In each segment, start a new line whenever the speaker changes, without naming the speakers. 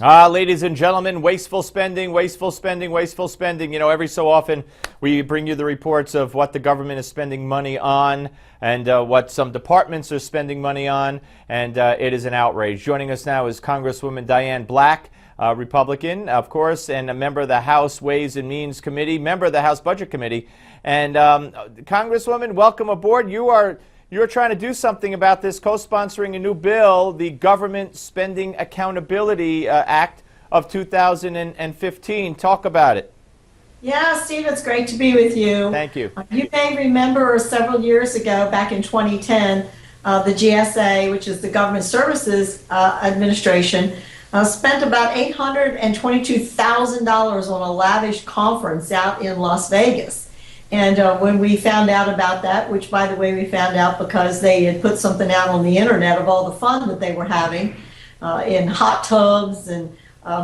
Ladies and gentlemen, wasteful spending, wasteful spending, wasteful spending. You know, every so often we bring you the reports of what the government is spending money on and what some departments are spending money on, and it is an outrage. Joining us now is Congresswoman Diane Black, Republican, of course, and a member of the House Ways and Means Committee, member of the House Budget Committee. And Congresswoman, welcome aboard. You're trying to do something about this, co-sponsoring a new bill, the Government Spending Accountability Act of 2015. Talk about it.
Yeah, Steve, it's great to be with you.
Thank you.
You may remember several years ago, back in 2010, the GSA, which is the Government Services Administration, spent about $822,000 on a lavish conference out in Las Vegas. And when we found out about that, which, by the way, we found out because they had put something out on the internet of all the fun that they were having in hot tubs and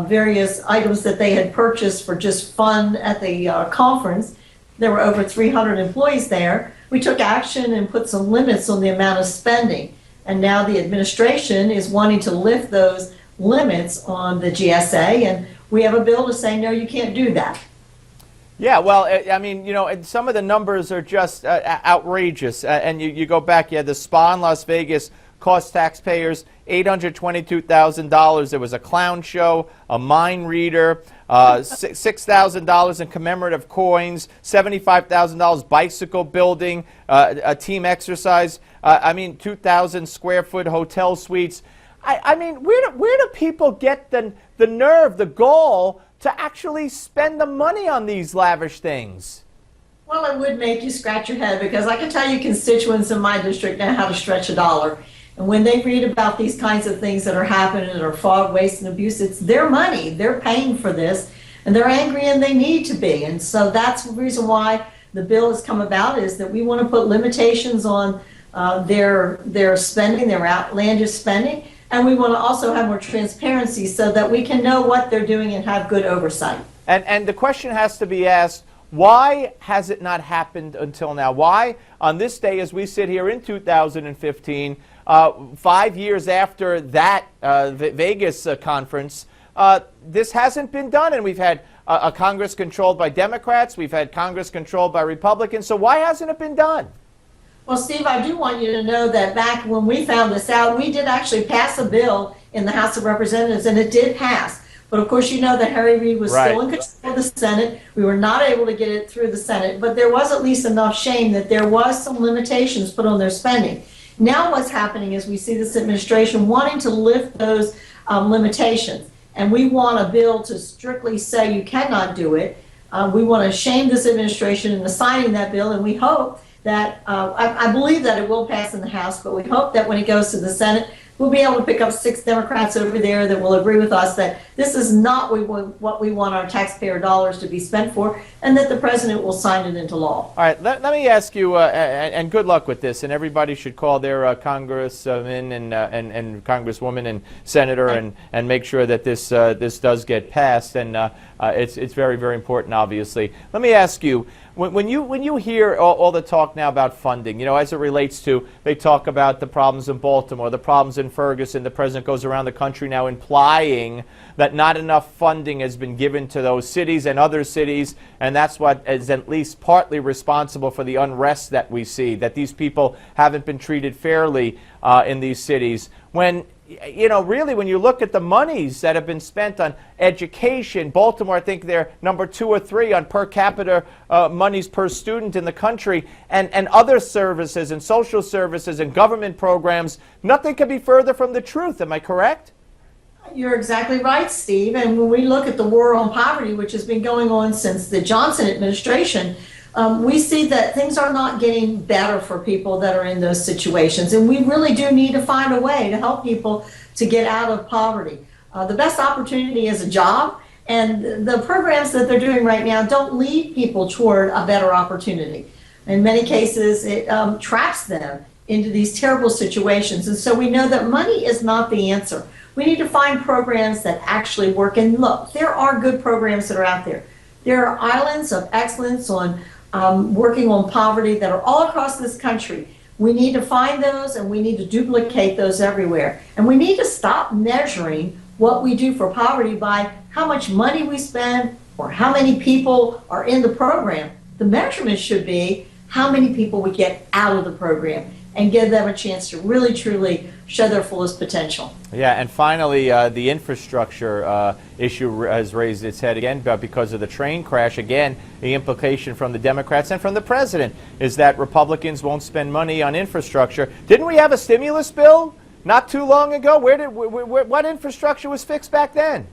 various items that they had purchased for just fun at the conference. There were over 300 employees there. We took action and put some limits on the amount of spending. And now the administration is wanting to lift those limits on the GSA. And we have a bill to say, no, you can't do that.
Yeah, well, I mean, you know, some of the numbers are just outrageous. And you go back, you had the spa in Las Vegas cost taxpayers $822,000. There was a clown show, a mind reader, $6,000 in commemorative coins, $75,000 bicycle building, a team exercise. I mean, 2,000 square foot hotel suites. I mean, where do people get the nerve, the gall to actually spend the money on these lavish things?
Well, it would make you scratch your head, because I can tell you constituents in my district know how to stretch a dollar. And when they read about these kinds of things that are happening that are fraud, waste, and abuse, it's their money. They're paying for this, and they're angry, and they need to be. And so that's the reason why the bill has come about, is that we want to put limitations on their spending, their outlandish spending. And we want to also have more transparency so that we can know what they're doing and have good oversight.
And the question has to be asked, why has it not happened until now? Why, on this day as we sit here in 2015, 5 years after that Vegas conference, this hasn't been done? And we've had a Congress controlled by Democrats, we've had Congress controlled by Republicans, so why hasn't it been done?
Well, Steve, I do want you to know that back when we found this out, we did actually pass a bill in the House of Representatives, and it did pass. But of course, you know that Harry Reid was still in control of the Senate. We were not able to get it through the Senate, but there was at least enough shame that there was some limitations put on their spending. Now what's happening is we see this administration wanting to lift those limitations. And we want a bill to strictly say you cannot do it. We want to shame this administration into signing that bill, and we hope that I believe that it will pass in the House, but we hope that when it goes to the Senate, we'll be able to pick up 6 Democrats over there that will agree with us that this is not what we want our taxpayer dollars to be spent for, and that the president will sign it into law.
All right, let me ask you, and good luck with this, and everybody should call their congressman and congresswoman and senator and make sure that this does get passed, and it's very, very important, obviously. Let me ask you, when you hear all the talk now about funding, you know, as it relates to, they talk about the problems in Baltimore, the problems in Ferguson, the president goes around the country now implying that not enough funding has been given to those cities and other cities, and that's what is at least partly responsible for the unrest that we see, that these people haven't been treated fairly in these cities. When, you know, really, when you look at the monies that have been spent on education, Baltimore, I think they're number 2 or 3 on per capita monies per student in the country, and other services and social services and government programs, nothing could be further from the truth. Am I correct?
You're exactly right, Steve. And when we look at the war on poverty, which has been going on since the Johnson administration, we see that things are not getting better for people that are in those situations. And we really do need to find a way to help people to get out of poverty. The best opportunity is a job, and the programs that they're doing right now don't lead people toward a better opportunity. In many cases, it traps them into these terrible situations. And so we know that money is not the answer. We need to find programs that actually work. And look, there are good programs that are out there. There are islands of excellence on working on poverty that are all across this country. We need to find those, and we need to duplicate those everywhere. And we need to stop measuring what we do for poverty by how much money we spend or how many people are in the program. The measurement should be how many people we get out of the program and give them a chance to really, truly show their fullest potential.
Yeah, and finally, the infrastructure issue has raised its head again because of the train crash. Again, the implication from the Democrats and from the president is that Republicans won't spend money on infrastructure. Didn't we have a stimulus bill not too long ago? What infrastructure was fixed back then?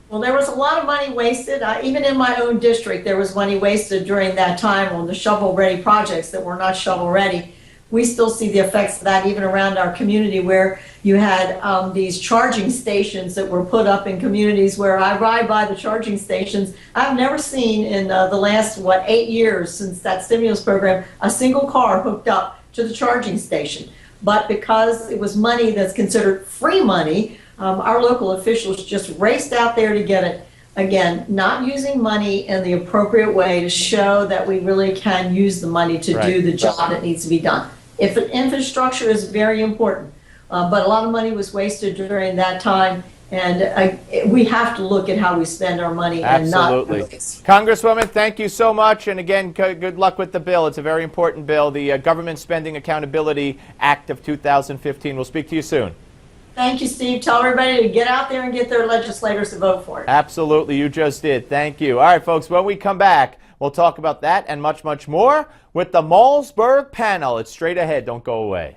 Well, there was a lot of money wasted. Even in my own district, there was money wasted during that time on the shovel-ready projects that were not shovel-ready. We still see the effects of that even around our community, where you had these charging stations that were put up in communities where I ride by the charging stations. I've never seen in the last, 8 years since that stimulus program, a single car hooked up to the charging station. But because it was money that's considered free money, our local officials just raced out there to get it. Again, not using money in the appropriate way to show that we really can use the money to do the job that needs to be done. If infrastructure is very important, but a lot of money was wasted during that time, and we have to look at how we spend our money.
Absolutely.
And not.
Congresswoman, thank you so much, and again, good luck with the bill. It's a very important bill, the Government Spending Accountability Act of 2015. We'll speak to you soon.
Thank you, Steve. Tell everybody to get out there and get their legislators to vote for it.
Absolutely. You just did. Thank you. All right, folks, when we come back, we'll talk about that and much, much more with the Malzberg panel. It's straight ahead. Don't go away.